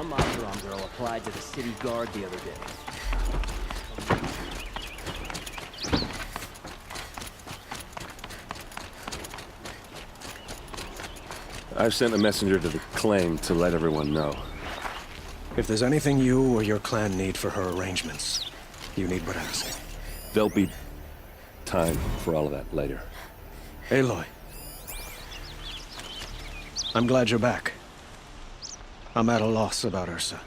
Some Oseram girl applied to the city guard the other day. I've sent a messenger to the claim to let everyone know. If there's anything you or your clan need for her arrangements, you need but ask. There'll be time for all of that later. Aloy. I'm glad you're back. I'm at a loss about Ursa.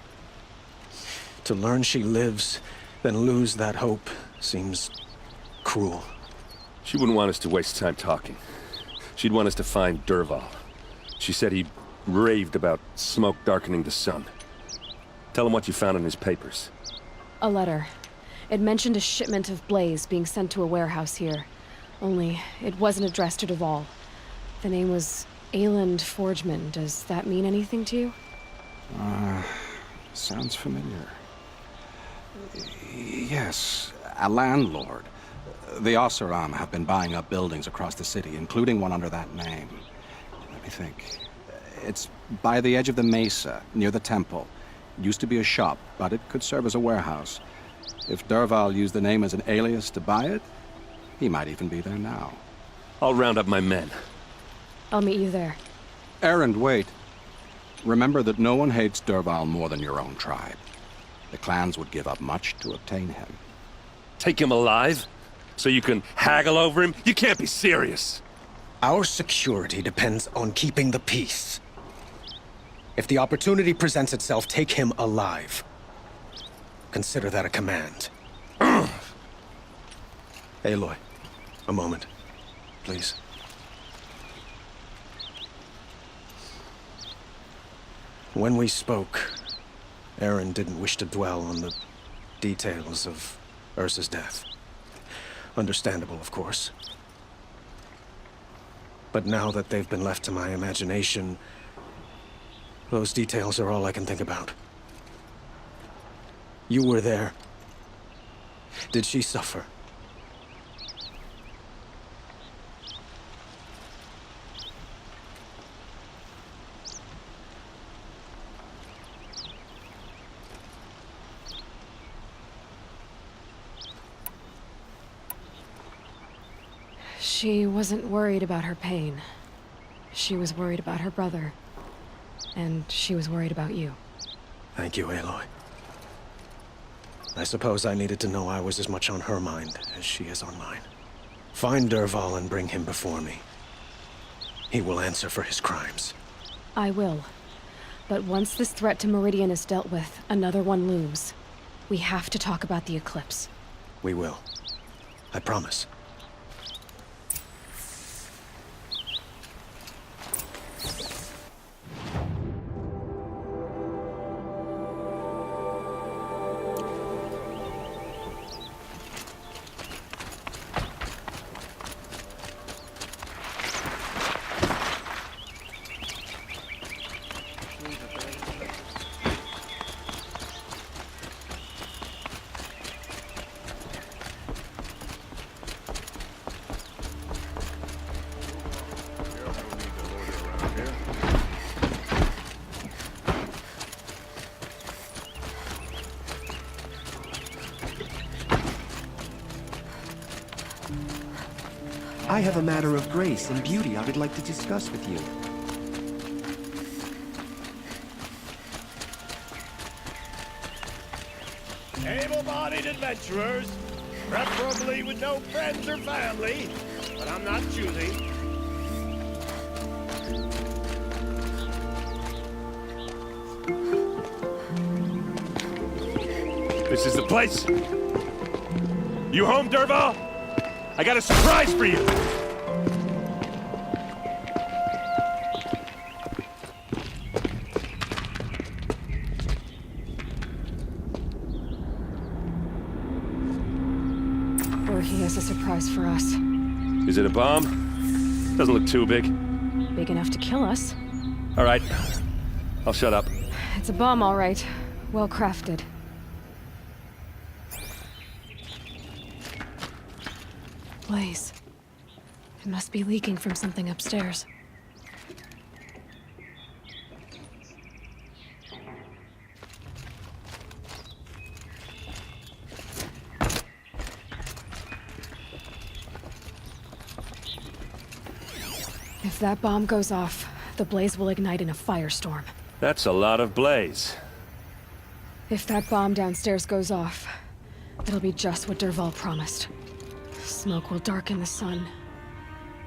To learn she lives, then lose that hope, seems cruel. She wouldn't want us to waste time talking. She'd want us to find Dervahl. She said he raved about smoke darkening the sun. Tell him what you found in his papers. A letter. It mentioned a shipment of blaze being sent to a warehouse here. Only, it wasn't addressed to Dervahl. The name was Ayland Forgeman. Does that mean anything to you? Sounds familiar. Yes, a landlord. The Oseram have been buying up buildings across the city, including one under that name. Let me think. It's by the edge of the mesa, near the temple. Used to be a shop, but it could serve as a warehouse. If Dervahl used the name as an alias to buy it, he might even be there now. I'll round up my men. I'll meet you there. Erend, wait. Remember that no one hates Dervahl more than your own tribe. The clans would give up much to obtain him. Take him alive? So you can haggle over him? You can't be serious! Our security depends on keeping the peace. If the opportunity presents itself, take him alive. Consider that a command. Aloy, a moment, please. When we spoke, Erend didn't wish to dwell on the details of Ursa's death. Understandable, of course. But now that they've been left to my imagination, those details are all I can think about. You were there. Did she suffer? She wasn't worried about her pain. She was worried about her brother. And she was worried about you. Thank you, Aloy. I suppose I needed to know I was as much on her mind as she is on mine. Find Dervahl and bring him before me. He will answer for his crimes. I will. But once this threat to Meridian is dealt with, another one looms. We have to talk about the eclipse. We will. I promise. I have a matter of grace and beauty I would like to discuss with you. Able-bodied adventurers, preferably with no friends or family, but I'm not choosy. This is the place? You home, Dervahl? I got a surprise for you! Or he has a surprise for us. Is it a bomb? Doesn't look too big. Big enough to kill us. All right. I'll shut up. It's a bomb, all right. Well crafted. Blaze. It must be leaking from something upstairs. If that bomb goes off, the blaze will ignite in a firestorm. That's a lot of blaze. If that bomb downstairs goes off, it'll be just what Dervahl promised. Smoke will darken the sun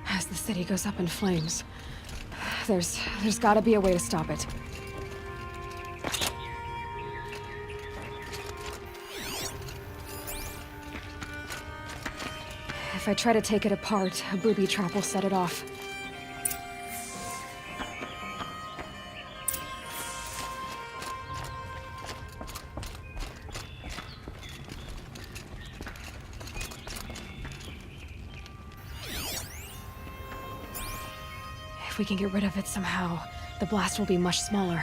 as the city goes up in flames. There's gotta be a way to stop it. If I try to take it apart, a booby trap will set it off. If we can get rid of it somehow, the blast will be much smaller.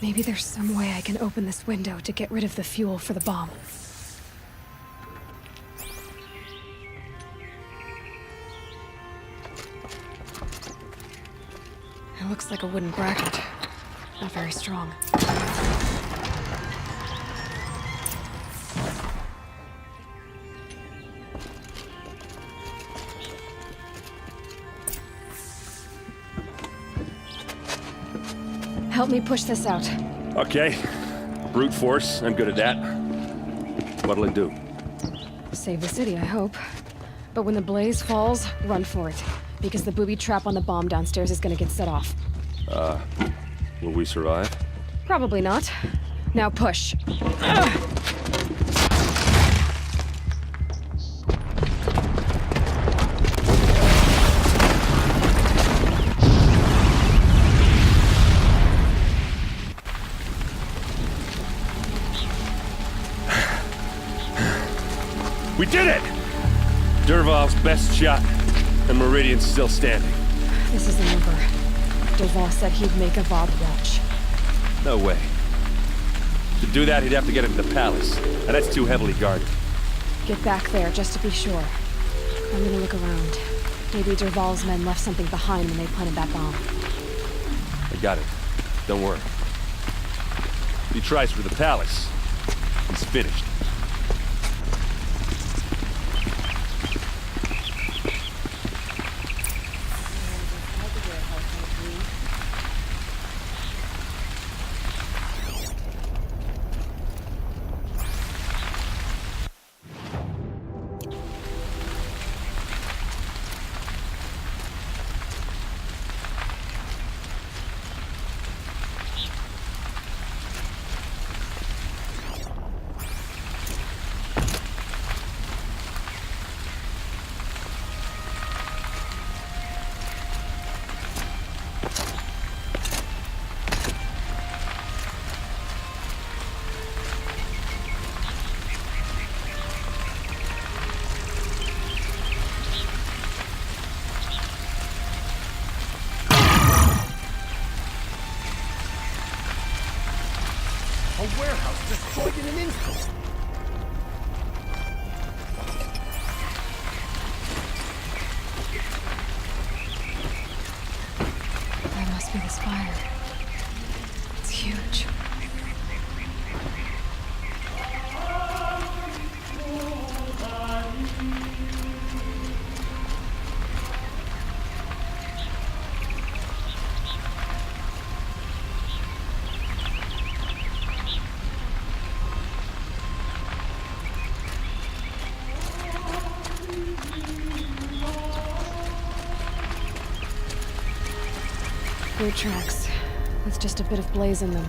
Maybe there's some way I can open this window to get rid of the fuel for the bomb. It looks like a wooden bracket. Not very strong. Help me push this out. Okay. Brute force, I'm good at that. What'll it do? Save the city, I hope. But when the blaze falls, run for it. Because the booby trap on the bomb downstairs is gonna get set off. Will we survive? Probably not. Now push. We did it! Dervahl's best shot, and Meridian's still standing. This isn't over. Dervahl said he'd make Avad watch. No way. To do that, he'd have to get into the palace, and that's too heavily guarded. Get back there, just to be sure. I'm gonna look around. Maybe Dervahl's men left something behind when they planted that bomb. I got it. Don't worry. If he tries for the palace, he's finished. A warehouse destroyed in an instant. That must be the spire. It's huge. Boot tracks, with just a bit of blaze in them.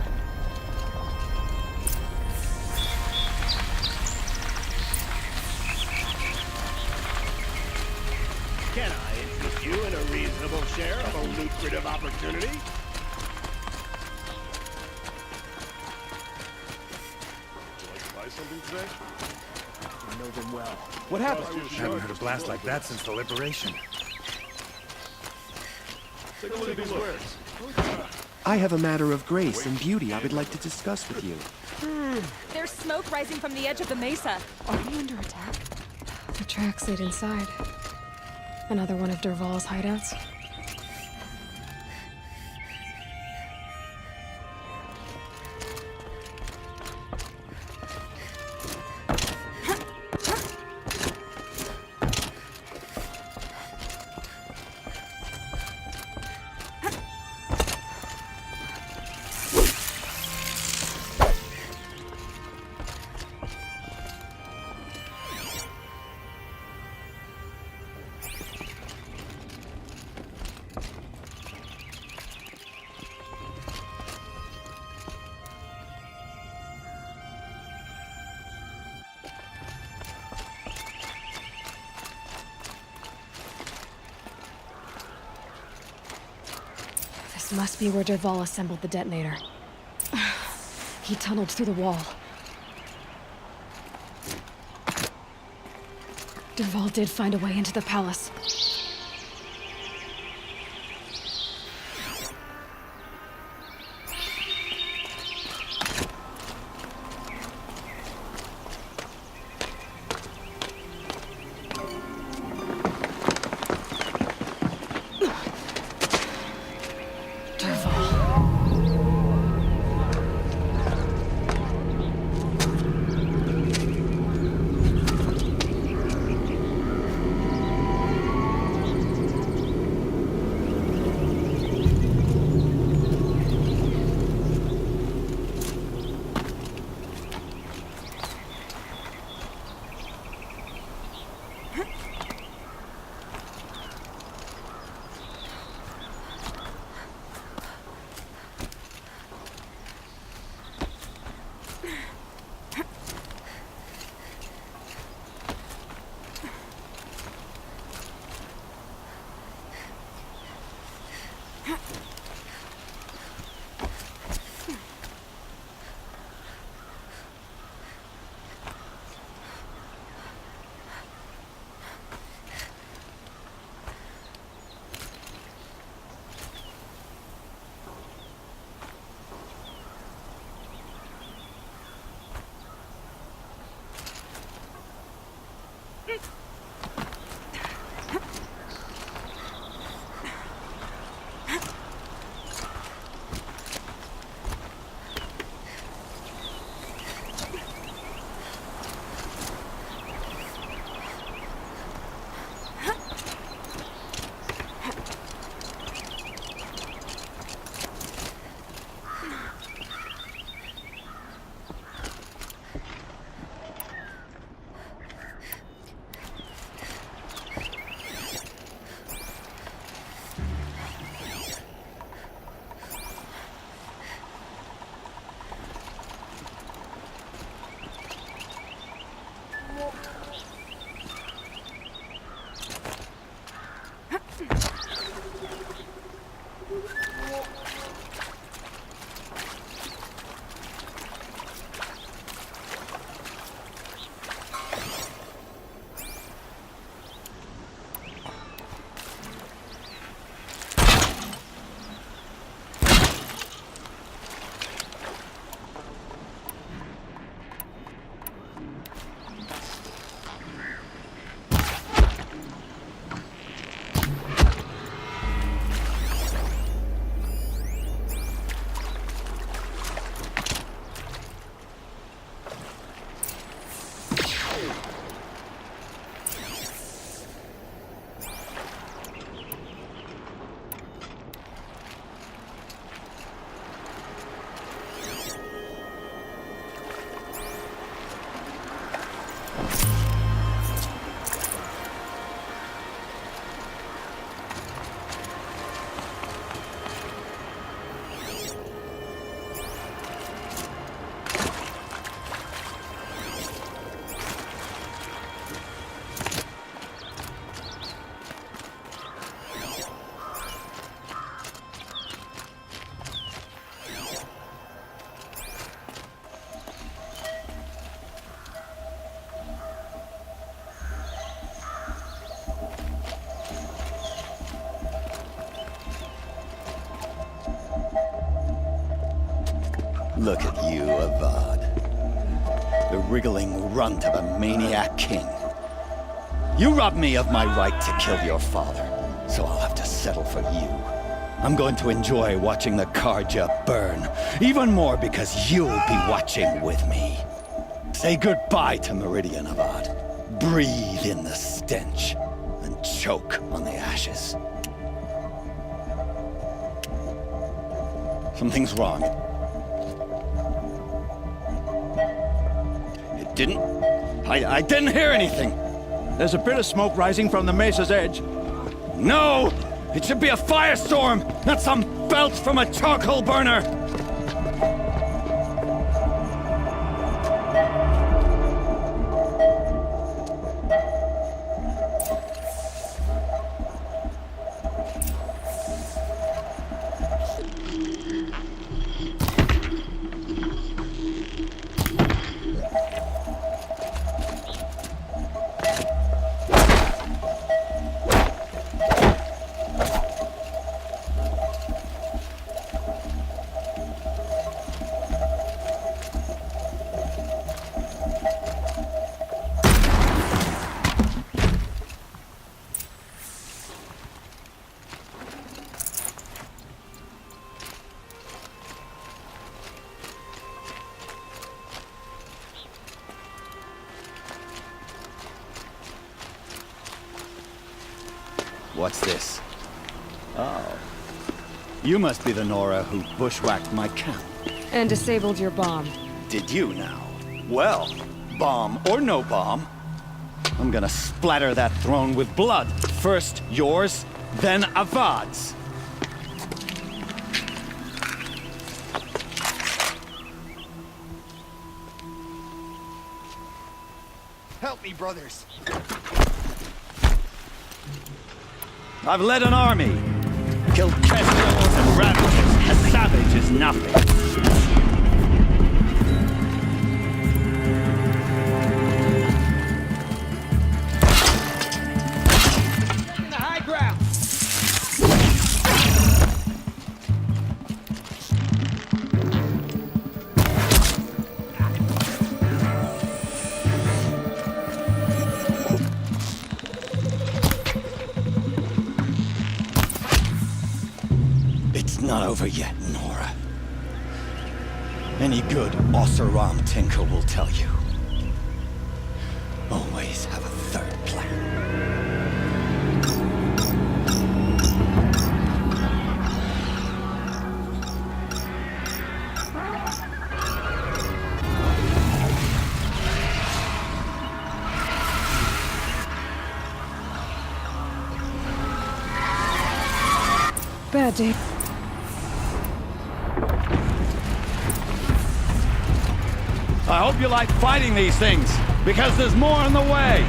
Can I interest you in a reasonable share of a lucrative opportunity? Would you like to buy something today? I know them well. What happened? I Haven't heard a blast like that since the Liberation. Take a look at these wares. I have a matter of grace and beauty I would like to discuss with you. There's smoke rising from the edge of the mesa. Are we under attack? The tracks lead inside. Another one of Dervahl's hideouts. This must be where Dervahl assembled the detonator. He tunneled through the wall. Dervahl did find a way into the palace. Look at you, Avad. The wriggling runt of a maniac king. You robbed me of my right to kill your father, so I'll have to settle for you. I'm going to enjoy watching the Carja burn, even more because you'll be watching with me. Say goodbye to Meridian, Avad. Breathe in the stench, and choke on the ashes. Something's wrong. It didn't... I didn't hear anything. There's a bit of smoke rising from the mesa's edge. No! It should be a firestorm, not some belch from a charcoal burner! What's this? Oh. You must be the Nora who bushwhacked my camp. And disabled your bomb. Did you now? Well, bomb or no bomb, I'm gonna splatter that throne with blood. First yours, then Avad's. Help me, brothers. I've led an army. Killed kestrels and ravagers. A savage is nothing. It's not over yet, Nora. Any good Oseram tinker will tell you. Always have a third plan. Bad day. I hope you like fighting these things, because there's more on the way!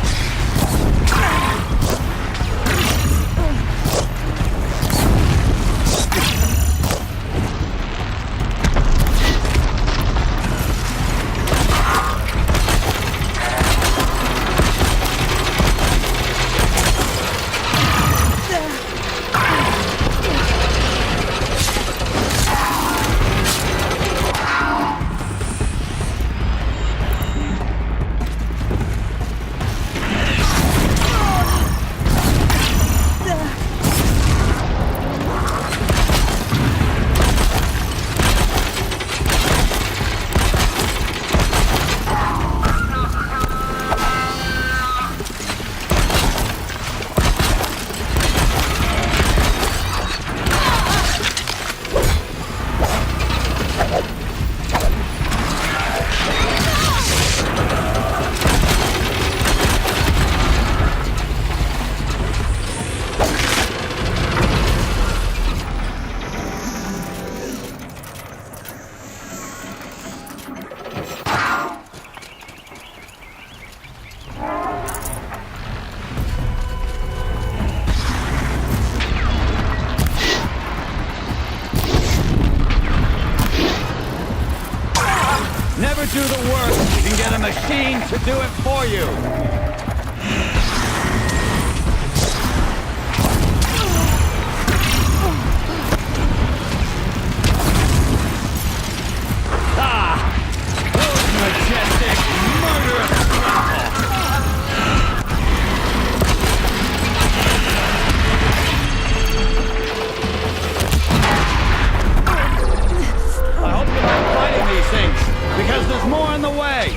Never do the work if you can get a machine to do it for you. Those majestic, murderous grapple. I hope you're not fighting these things, because there's more in the way.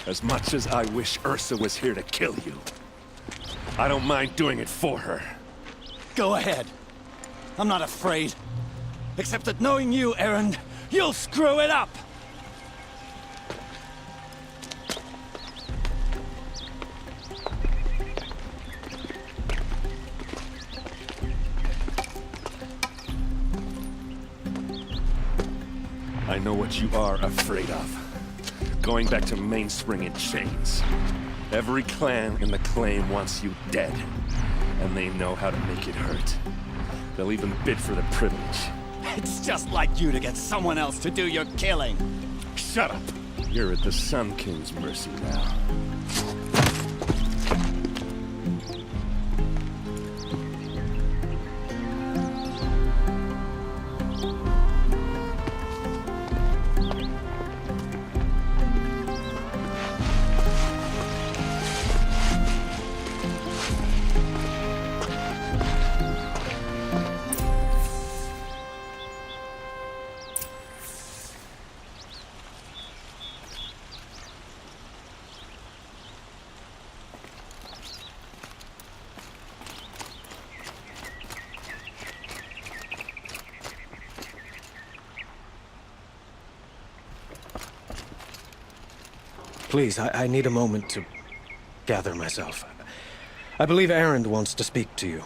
As much as I wish Ursa was here to kill you, I don't mind doing it for her. Go ahead. I'm not afraid. Except that knowing you, Erend, you'll screw it up! I know what you are afraid of. Going back to Mainspring in chains. Every clan in the Claim wants you dead. And they know how to make it hurt. They'll even bid for the privilege. It's just like you to get someone else to do your killing. Shut up! You're at the Sun King's mercy now. Please, I need a moment to gather myself. I believe Erend wants to speak to you.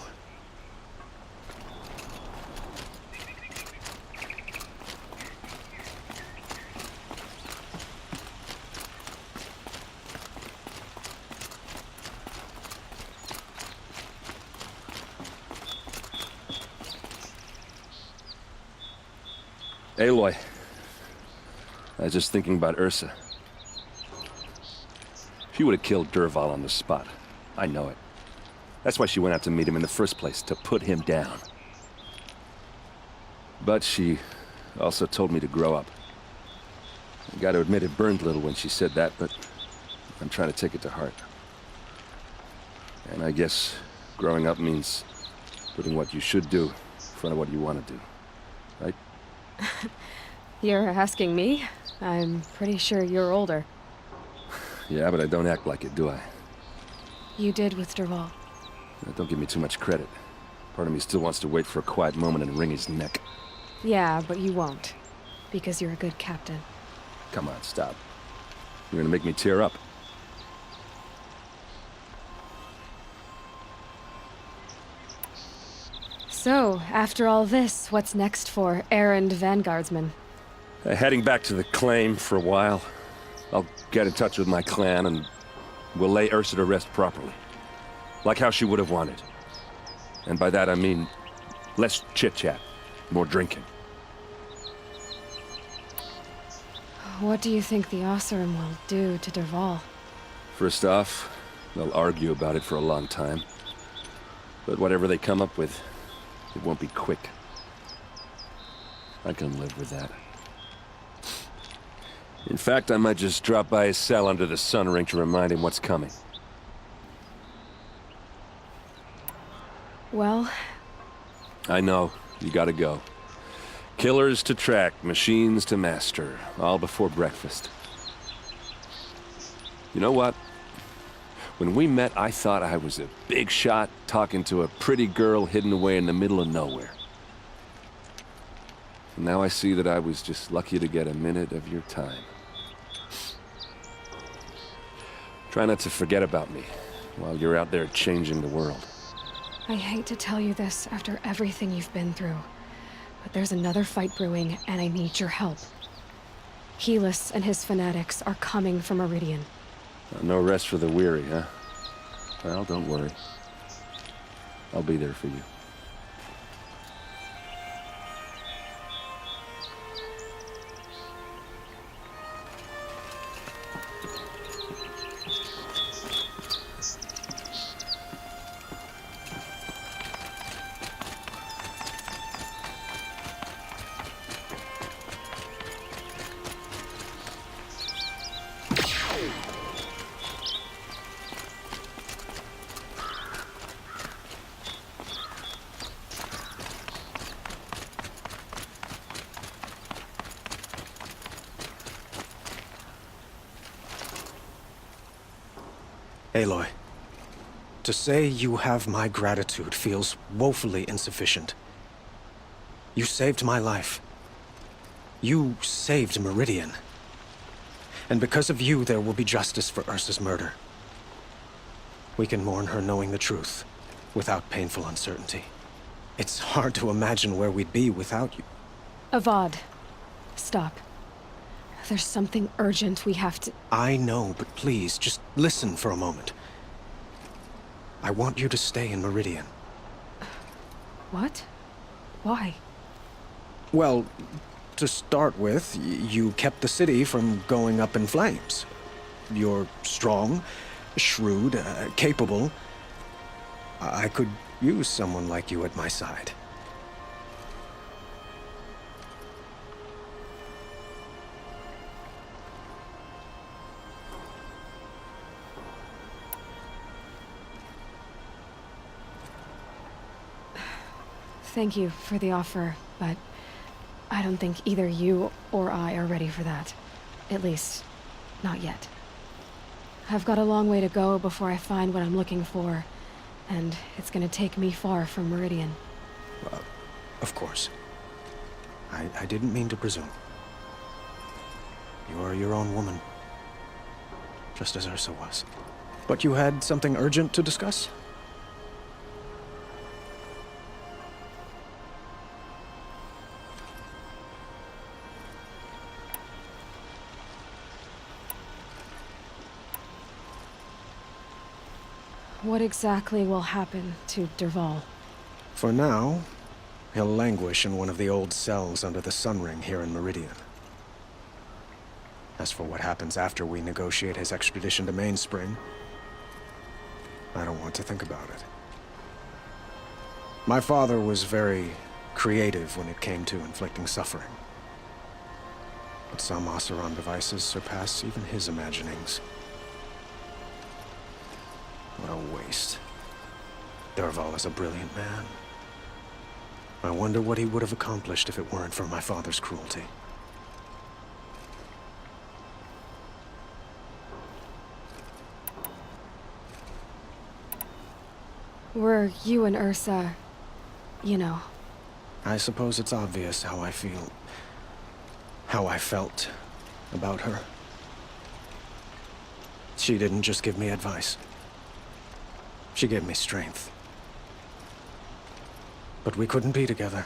Aloy, I was just thinking about Ursa. She would have killed Dervahl on the spot. I know it. That's why she went out to meet him in the first place, to put him down. But she also told me to grow up. I gotta admit it burned a little when she said that, but I'm trying to take it to heart. And I guess growing up means putting what you should do in front of what you want to do. Right? You're asking me? I'm pretty sure you're older. Yeah, but I don't act like it, do I? You did with Dervahl. Don't give me too much credit. Part of me still wants to wait for a quiet moment and wring his neck. Yeah, but you won't. Because you're a good captain. Come on, stop. You're gonna make me tear up. So, after all this, what's next for Erend Vanguardsman? Heading back to the Claim for a while. I'll get in touch with my clan and we'll lay Ursa to rest properly. Like how she would have wanted. And by that I mean less chit-chat, more drinking. What do you think the Oseram will do to Dervahl? First off, they'll argue about it for a long time. But whatever they come up with, it won't be quick. I can live with that. In fact, I might just drop by his cell under the sun ring to remind him what's coming. Well... I know. You gotta go. Killers to track, machines to master. All before breakfast. You know what? When we met, I thought I was a big shot talking to a pretty girl hidden away in the middle of nowhere. And now I see that I was just lucky to get a minute of your time. Try not to forget about me while you're out there changing the world. I hate to tell you this after everything you've been through, but there's another fight brewing, and I need your help. Helis and his fanatics are coming for Meridian. No rest for the weary, huh? Well, don't worry. I'll be there for you. Aloy, to say you have my gratitude feels woefully insufficient. You saved my life. You saved Meridian. And because of you, there will be justice for Ursa's murder. We can mourn her knowing the truth, without painful uncertainty. It's hard to imagine where we'd be without you. Avad, stop. There's something urgent we have to... I know, but please, just listen for a moment. I want you to stay in Meridian. What? Why? Well, to start with, you kept the city from going up in flames. You're strong, shrewd, capable. I could use someone like you at my side. Thank you for the offer, but I don't think either you or I are ready for that. At least, not yet. I've got a long way to go before I find what I'm looking for, and it's gonna take me far from Meridian. Of course. I didn't mean to presume. You are your own woman. Just as Ursa was. But you had something urgent to discuss? What exactly will happen to Dervahl? For now, he'll languish in one of the old cells under the Sun Ring here in Meridian. As for what happens after we negotiate his extradition to Mainspring, I don't want to think about it. My father was very creative when it came to inflicting suffering. But some Oseram devices surpass even his imaginings. What a waste. Dervahl is a brilliant man. I wonder what he would have accomplished if it weren't for my father's cruelty. Were you and Ursa, you know... I suppose it's obvious how I felt about her. She didn't just give me advice. She gave me strength. But we couldn't be together.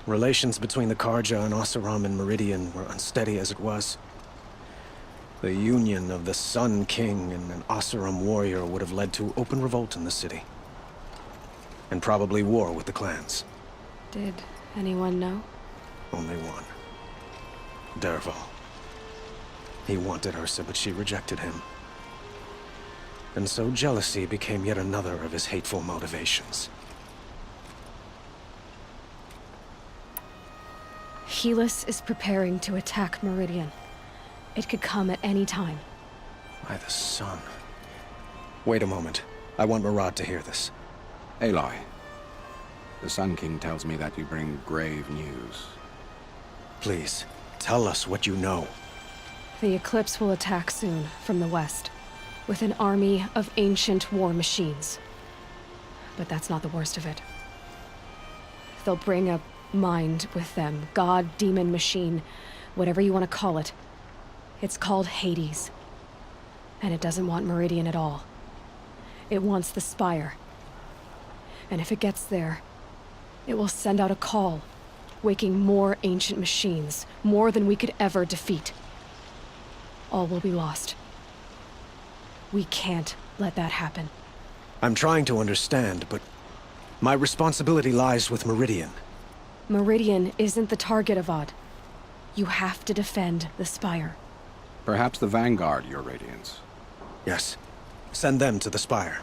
Relations between the Carja and Oseram and Meridian were unsteady as it was. The union of the Sun King and an Oseram warrior would have led to open revolt in the city. And probably war with the clans. Did anyone know? Only one. Dervahl. He wanted Ursa, but she rejected him. And so jealousy became yet another of his hateful motivations. Helis is preparing to attack Meridian. It could come at any time. By the sun. Wait a moment. I want Murad to hear this. Aloy, the Sun King tells me that you bring grave news. Please, tell us what you know. The Eclipse will attack soon, from the west, with an army of ancient war machines. But that's not the worst of it. They'll bring a mind with them, god, demon, machine, whatever you want to call it. It's called Hades. And it doesn't want Meridian at all. It wants the Spire. And if it gets there, it will send out a call, waking more ancient machines, more than we could ever defeat. All will be lost. We can't let that happen. I'm trying to understand, but my responsibility lies with Meridian. Meridian isn't the target, Avad. You have to defend the Spire. Perhaps the Vanguard, Your Radiance. Yes. Send them to the Spire.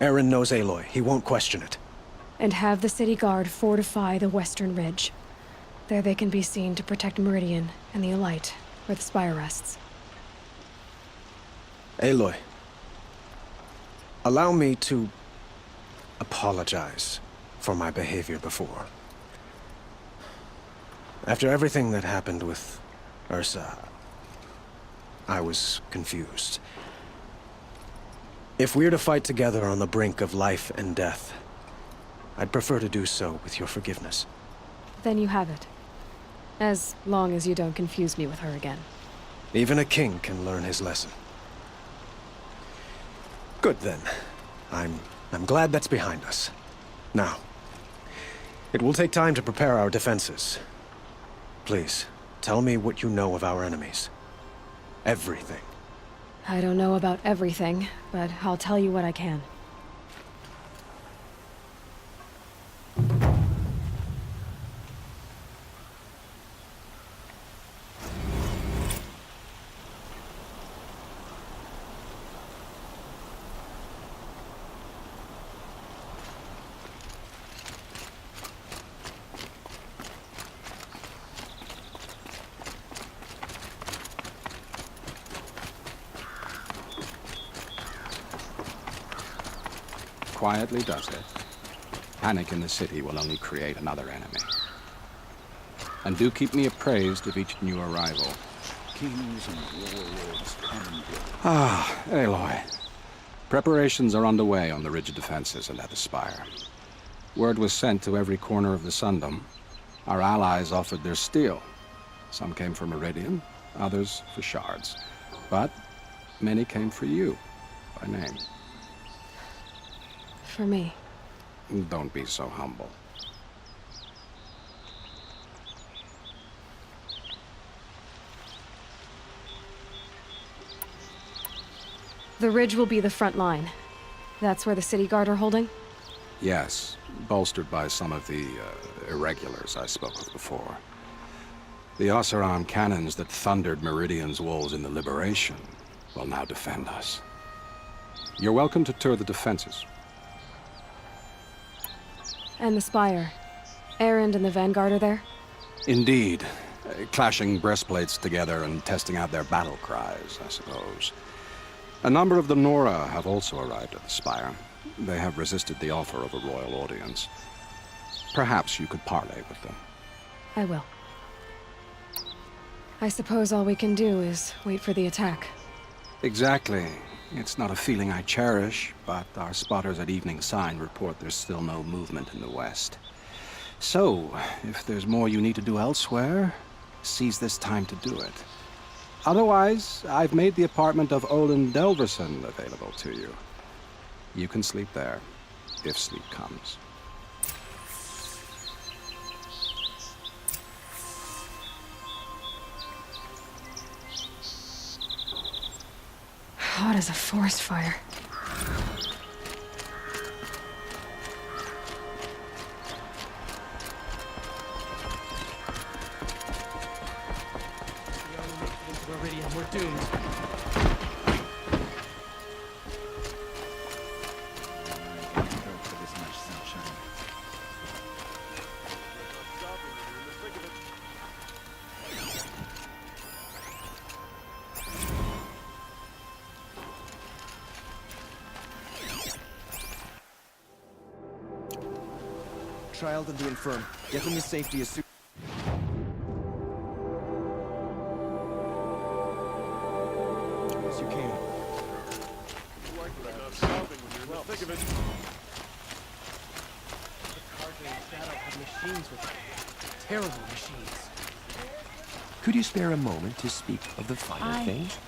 Eren knows Aloy. He won't question it. And have the City Guard fortify the Western Ridge. There they can be seen to protect Meridian and the Elite, where the Spire rests. Aloy. Allow me to apologize for my behavior before. After everything that happened with Ursa, I was confused. If we're to fight together on the brink of life and death, I'd prefer to do so with your forgiveness. Then you have it. As long as you don't confuse me with her again. Even a king can learn his lesson. Good then. I'm glad that's behind us. Now, it will take time to prepare our defenses. Please, tell me what you know of our enemies. Everything. I don't know about everything, but I'll tell you what I can. Quietly does it. Panic in the city will only create another enemy. And do keep me appraised of each new arrival. Kings and warlords come and go. Ah, Aloy. Preparations are underway on the rigid defenses and at the Spire. Word was sent to every corner of the Sundom. Our allies offered their steel. Some came for Meridian, others for shards. But many came for you, by name. For me. Don't be so humble. The ridge will be the front line. That's where the city guard are holding? Yes, bolstered by some of the irregulars I spoke of before. The Oseram cannons that thundered Meridian's walls in the Liberation will now defend us. You're welcome to tour the defenses. And the Spire. Erend and the Vanguard are there? Indeed. Clashing breastplates together and testing out their battle cries, I suppose. A number of the Nora have also arrived at the Spire. They have resisted the offer of a royal audience. Perhaps you could parley with them. I will. I suppose all we can do is wait for the attack. Exactly. It's not a feeling I cherish, but our spotters at Evening Sign report there's still no movement in the west. So, if there's more you need to do elsewhere, seize this time to do it. Otherwise, I've made the apartment of Olin Delverson available to you. You can sleep there, if sleep comes. Hot as a forest fire. Meridian, we're doomed. Child of the Infirm, get them to safety as soon. As you can. Machines with terrible machines. Could you spare a moment to speak of the finer things?